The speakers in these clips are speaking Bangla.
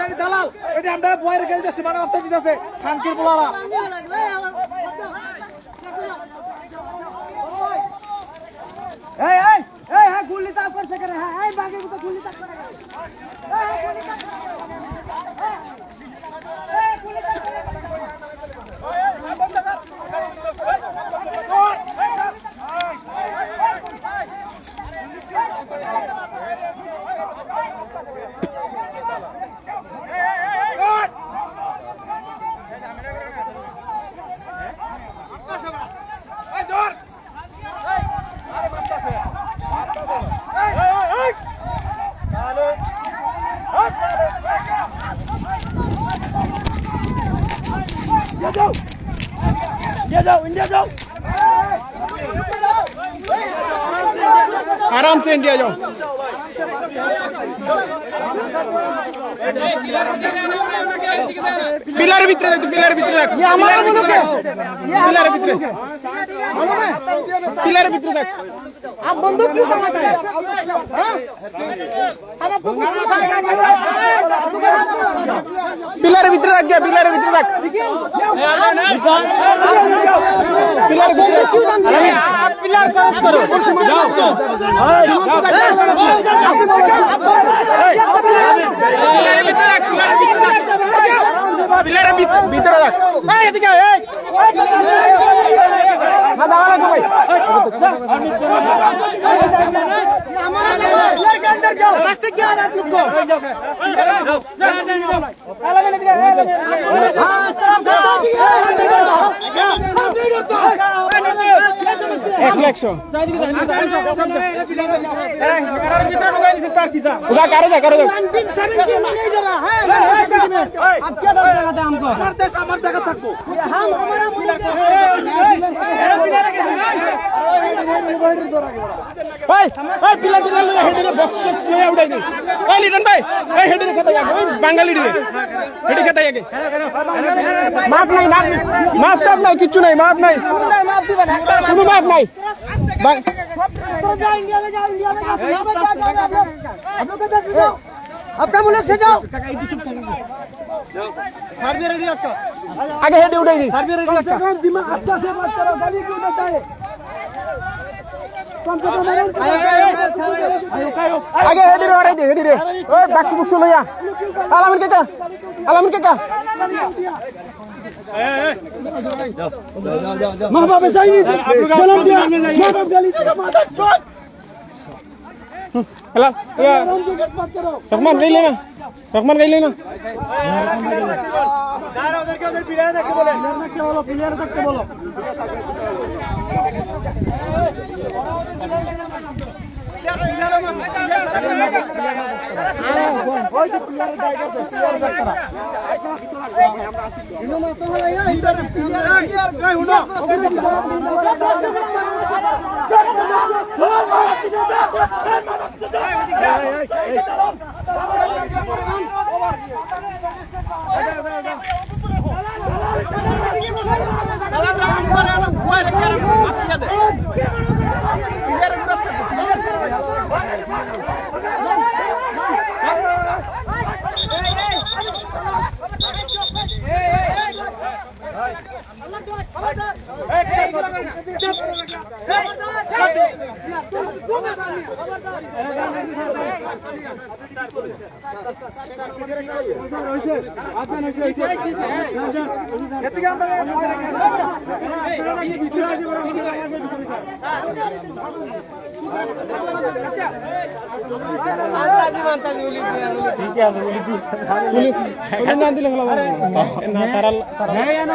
পাকিস্তানি দালাল এটি আমরা বয়ের গেল দেশে মানে অর্থ দিতেছে শান্তির পোলারা এই এই এই হ্যাঁ গুলি তাপ করছে করে হ্যাঁ এই বাগে তো গুলি তাপ করে এই গুলি তাপ এই গুলি তাপ इंडिया जाओ आराम से इंडिया जाओ पिलर भीतर पिलर भीतर ये हमारा मुल्क है पिलर भीतर पिलर भीतर देख आप बंदूक क्यों चलाते हैं पिलर भीतर देख गया पिलर भीतर देख पिलर भीतर आप पिलर क्रॉस करो पिलर भीतर रख भाई ये क्या है ना दावा को भाई हमारा पिलर के अंदर जाओ रास्ते क्या है आप लोग को एक लक्ष्य करो आप क्या डर लगाते हैं हमको किच्छु नहीं माफ नहीं शुरू माफ नहीं अपना मुल्क से जाओ आगे हेड उठाएगी दिमाग अच्छा से बात करो गाली क्यों देता है आगे हेडी रे आ हेडी रे ओए बक्स बुक्स लो या आलामिन के का मां बाप ऐसा ही नहीं जन्म दिया मां बाप गाली देगा माता चोट हेलो रहमान ले लेना उधर के उधर प्लेयर तक बोलो प्लेयर तक बोलो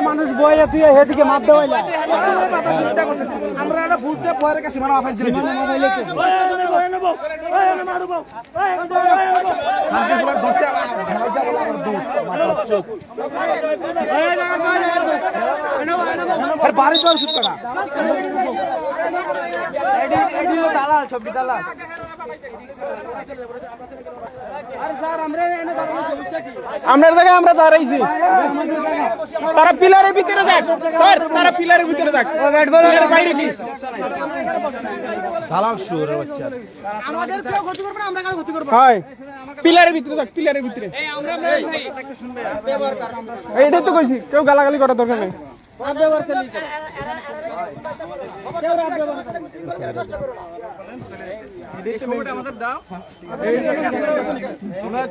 মানুষ বয়ে তুই হেদিকে মাপ দেওয়াইলা আমরা এটা বুঝতে পরে কাছে মানে আফাই দিল বাড়ি চল শুট করা দালাল ছবি দালাল আমরা জায়গায় আমরা দাঁড়াইছি তারা পিলারের ভিতরে যাক স্যার তারা পিলারের ভিতরে যাক বাইরে কি দালাল শুয়োর বাচ্চা। আমাদের কেউ ক্ষতি করবে না, আমরা কারো ক্ষতি করব না। হয় পিলারের ভিতরে থাক, পিলারের ভিতরে। এইটাই তো কইছি, কেউ গালাগালি করার দরকার নেই।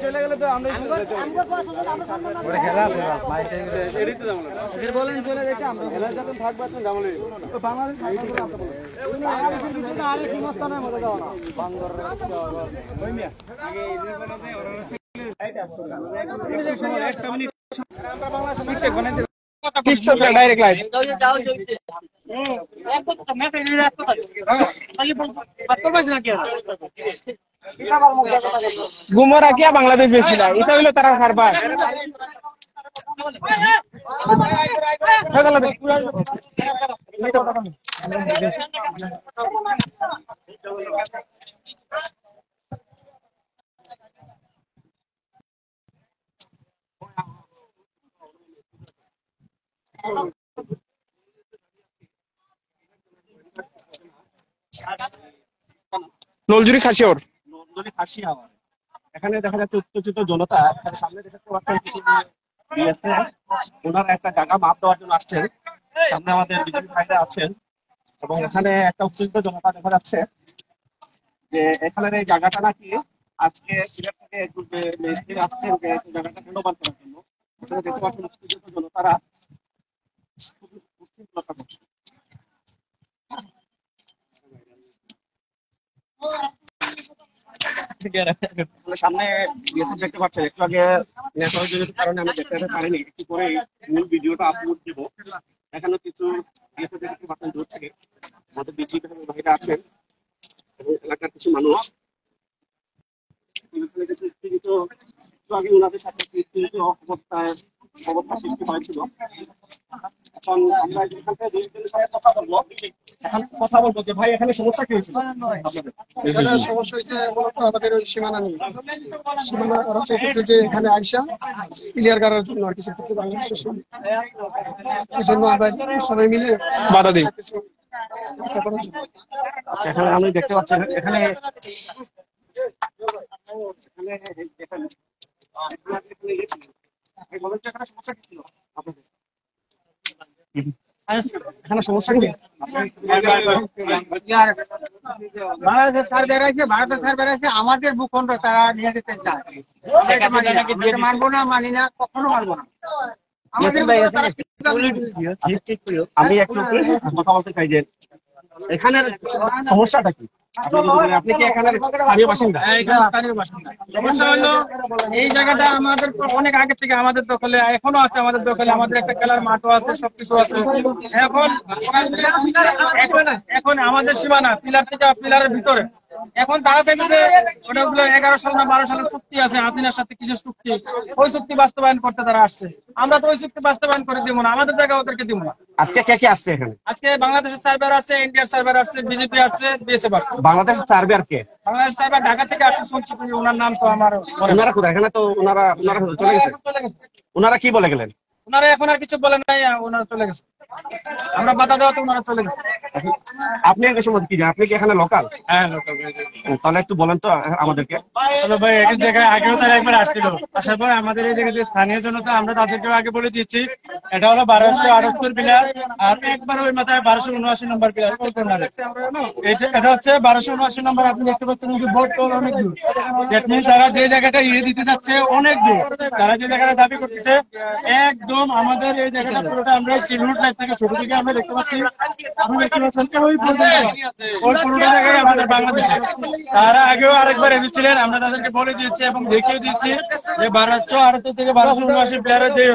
চলে গেলে তো আমরা বলেন চলে যেতে আমরা খেলা যখন থাকবে ডাইরেক্ট লাইভ গুমরা কিয়া বাংলাদেশ বেশি না, এটা হইলো তারা কারবার। নলজুরি খাসিওর এখানে দেখা যাচ্ছে উত্তেজিত জনতা সামনে দেখতে পাচ্ছেন ওনারা একটা জায়গা মাপ দেওয়ার জন্য আসছেন, সামনে আমাদের বিজেপি ভাইরা আছেন এবং এখানে একটা উত্তেজিত জনতা দেখা যাচ্ছে যে এখানের এই জায়গাটা নাকি আজকে সিলেট থেকে মিস্ত্রি আসছেন যে জায়গাটা মূল্যবান করার জন্য। এখানে দেখতে পাচ্ছেন উত্তেজিত জনতারা উচ্ছৃঙ্খলতা করছে। সামনে বিএসএফ দেখতে পাচ্ছেন, একটু আগে নেটওয়ার্কের কারণে আমি দেখতে পারিনি, একটু পরে মূল ভিডিওটা আপলোড দেবো। এখানে কিছু বিএসএফ দেখতে পাচ্ছেন দূর থেকে আমাদের বিজেপি ভাইরা আছেন এবং এলাকার কিছু মানুষ একটু আগে ওনাদের সাথে অবস্থা সৃষ্টি হয়েছিল। এখন আমরা এখান থেকে দুইজনের সাথে কথা বলবো যে ভাই এখানে সমস্যা কি হয়েছিল? সমস্যা হয়েছে মূলত আমাদের ওই সীমানা নিয়ে। সীমানা ওরা চাইতেছে যে এখানে আইসা ক্লিয়ার করার জন্য আর কি চাইতেছে বাংলাদেশের সঙ্গে। এই জন্য আমরা সবাই মিলে বাধা দিই। আচ্ছা, এখানে আমি দেখতে পাচ্ছি এখানে সমস্যা কি ছিল আপনাদের? এখানে সমস্যা কি? বাংলাদেশের সার্ভে আছে, ভারতের সার্ভে আছে, আমাদের ভূখণ্ড তারা নিয়ে যেতে চায়। মানবো না, মানি না, কখনো মানবো না। আমি একটু কথা বলতে চাই যে এখানের সমস্যাটা কি? আপনি কি এখানের স্থানীয় বাসিন্দা? সমস্যা হলো এই জায়গাটা আমাদের অনেক আগে থেকে আমাদের দখলে, এখনো আছে আমাদের দখলে। আমাদের একটা খেলার মাঠও আছে, সবকিছু আছে। এখন আমাদের সীমানা পিলার থেকে পিলারের ভিতরে। এখন তারা চাইতেছে ওটাগুলো 11 সাল না 12 সালের চুক্তি আছে হাসিনার সাথে, কিসের চুক্তি, ওই চুক্তি বাস্তবায়ন করতে তারা আসছে। আমরা তো ওই চুক্তি বাস্তবায়ন করে দিব না, আমাদের জায়গা ওদেরকে দিব না। আজকে কে কে আসছে এখানে? আজকে বাংলাদেশের সার্ভার আসছে, ইন্ডিয়ার সার্ভার আসছে, বিজেপি আসছে, বিএসএফ আসছে। বাংলাদেশের সার্ভেয়ার কে? বাংলাদেশ সার্ভার ঢাকা থেকে আসছে শুনছি, ওনার নাম তো আমার ওনারা কোথায়? এখানে তো ওনারা চলে গেছে। ওনারা কি বলে গেলেন? ওনারা এখন আর কিছু বলেন নাই, ওনারা চলে গেছে। আমরা বাধা দেওয়াতে ওনারা চলে গেছে। আপনি এই সময় কি আপনি কি এখানে লোকাল? হ্যাঁ, লোকাল। তাহলে একটু বলেন তো আমাদেরকে। আসলে ভাই এক জায়গায় আগেও তারা একবার আসছিল, আসার পর আমাদের এই জায়গাতে স্থানীয় জনতা আমরা তাদেরকে আগে বলে দিয়েছি এটা হলো 1278 পিলার, আর একবার ওই মাথায় 1279 নম্বর পিলার ওই কর্নারে। এটা হচ্ছে 1279 নম্বর। আপনি দেখতে পাচ্ছেন যে বোর্ড টোল অনেক দূর। দ্যাট মিন তারা যে জায়গাটা দিতে যাচ্ছে অনেক দূর। তারা যে জায়গাটা দাবি করতেছে একদম আমাদের এই জায়গাটা পুরোটা আমরা চিলহুট লাইফ থেকে ছোট থেকে আমরা দেখতে পাচ্ছি। আপনি দেখতে পাচ্ছেন ওই পুরোটা জায়গায় আমাদের বাংলাদেশে। তারা আগেও আরেকবার এসেছিলেন, আমরা তাদেরকে বলে দিয়েছি এবং দেখিয়ে দিচ্ছি যে 1278 থেকে 1279 প্লেয়ারের যে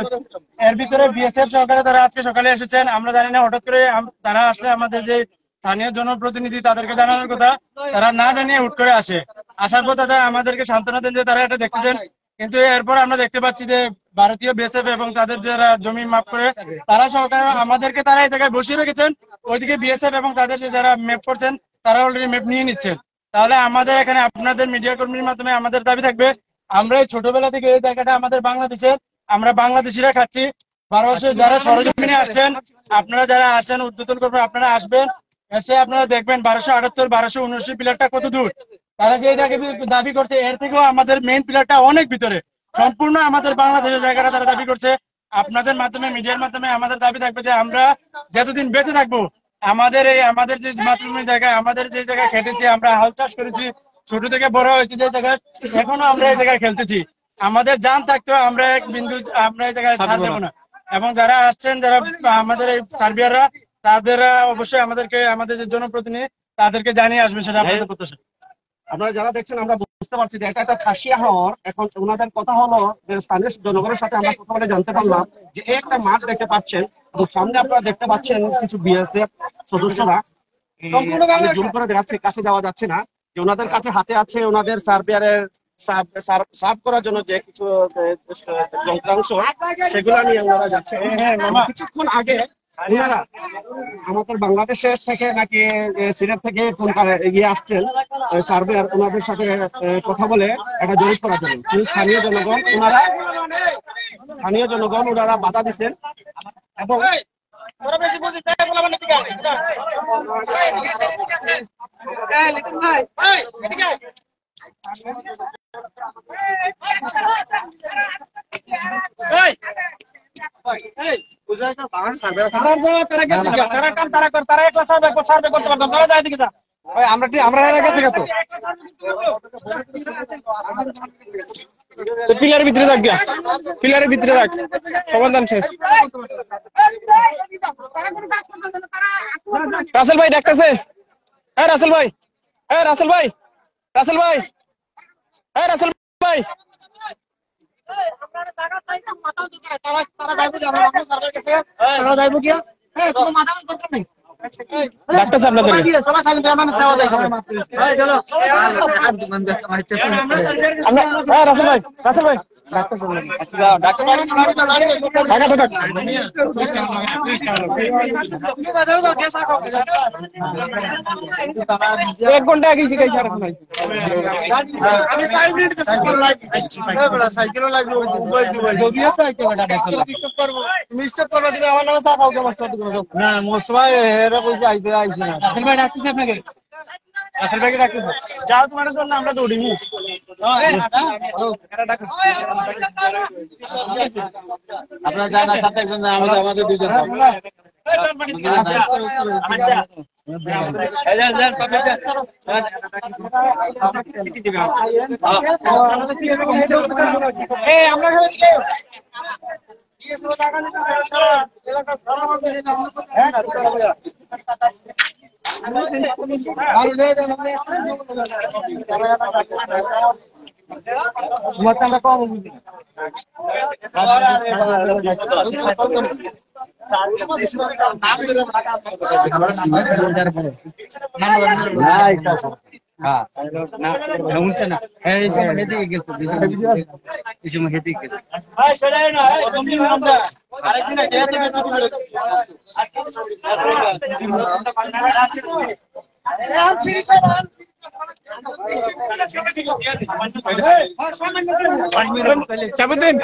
এর ভিতরে বিএসএফ সরকারে তারা আজকে সকালে এসেছেন। আমরা জানি না, হঠাৎ করে তারা আসলে আমাদের যে স্থানীয় জনপ্রতিনিধি তাদেরকে জানানোর কথা, তারা না জানিয়ে হুট করে আসে। আসার পর তারা আমাদেরকে সান্ত্বনা দেন যে তারা এটা দেখতেছেন, কিন্তু এরপর আমরা দেখতে পাচ্ছি যে ভারতীয় বিএসএফ এবং তাদের যারা জমি মাপ করে তারা সরকার আমাদেরকে তারা এই জায়গায় বসিয়ে রেখেছেন। ওইদিকে বিএসএফ এবং তাদের যে যারা ম্যাপ করছেন তারা অলরেডি ম্যাপ নিয়ে নিচ্ছেন। তাহলে আমাদের এখানে আপনাদের মিডিয়া কর্মীর মাধ্যমে আমাদের দাবি থাকবে, আমরা এই ছোটবেলা থেকে এই জায়গাটা আমাদের বাংলাদেশের, আমরা বাংলাদেশিরা খাচ্ছি। ভারতের যারা সরজমিনে আসছেন, আপনারা যারা আসছেন উদ্বোধন করবেন, আপনারা আসবেন এসে আপনারা দেখবেন 1278 1279 পিলারটা কত দূর। তারা যে এটাকে দাবি করছে এর থেকেও আমাদের মেইন পিলারটা অনেক ভিতরে, সম্পূর্ণ আমাদের বাংলাদেশের জায়গাটা তারা দাবি করছে। আপনাদের মাধ্যমে, মিডিয়ার মাধ্যমে আমাদের দাবি থাকবে যে আমরা যতদিন বেঁচে থাকবো আমাদের যে মাতৃভূমি জায়গায়, আমাদের যে জায়গায় খেটেছি, আমরা হাল চাষ করেছি, ছোট থেকে বড় হয়েছে যে জায়গায়, এখনো আমরা এই জায়গায় খেলতেছি। আমাদের জান থাকতো আমরা এই জায়গায় ছাড় দেবো না। এবং যারা আসছেন, যারা আমাদের এই সার্বিয়াররা, তাদের অবশ্যই আমাদের যে জনপ্রতিনিধি তাদেরকে জানিয়ে আসবে, সেটা আপনাদের প্রত্যাশা। আপনারা যারা দেখছেন আমরা বুঝতে পারছি যে এটা একটা খাসিয়া হওয়ার। এখন ওনাদের কথা হলো যে স্থানীয় জনগণের সাথে আমরা কথা বলে জানতে পারলাম যে একটা মাঠ দেখতে পাচ্ছেন এবং সামনে আপনারা দেখতে পাচ্ছেন কিছু বিএসএফ সদস্যরা জুম করে দেখাচ্ছে, কাছে যাওয়া যাচ্ছে না, যে ওনাদের কাছে হাতে আছে ওনাদের সার্বিয়ারের সার্ভ করার জন্য যে কিছু যন্ত্রাংশ, সেগুলো নিয়ে ওনারা যাচ্ছে। কিছুক্ষণ আগে ওনারা আমাদের বাংলাদেশের থেকে নাকি সিলেট থেকে ফোন এগিয়ে আসছেন সার্ভেয়ার, ওনাদের সাথে কথা বলে একটা জরিপ করার জন্য। কিন্তু স্থানীয় জনগণ ওনারা বাধা দিচ্ছেন এবং পিলারের ভিতরে থাক গিয়া, পিলারের ভিতরে থাক, সমাধান শেষ। রাসেল ভাই ডাকতেছে। হ্যাঁ রাসেল ভাই, হ্যাঁ রাসেল ভাই, রাসেল ভাই, হ্যাঁ রাসেল ভাই, ডাকতেছে আপনাদের। হ্যাঁ রাসেল ভাই, রাসেল ভাই এক ঘন্টা আগে শিখাইছি আর এখন না মোস্তফা এরা কইছে আইছে আইছে না। রাসেল ভাই ডাকতেছে আপনাকে, রাসেল ভাইকে ডাকতেছে। যাও তোমার জন্য আমরা দৌড়িনি। আপনারা যান সাথে একজন, আমি আমাদের দুইজন কম বুঝি চাবুদ্দিন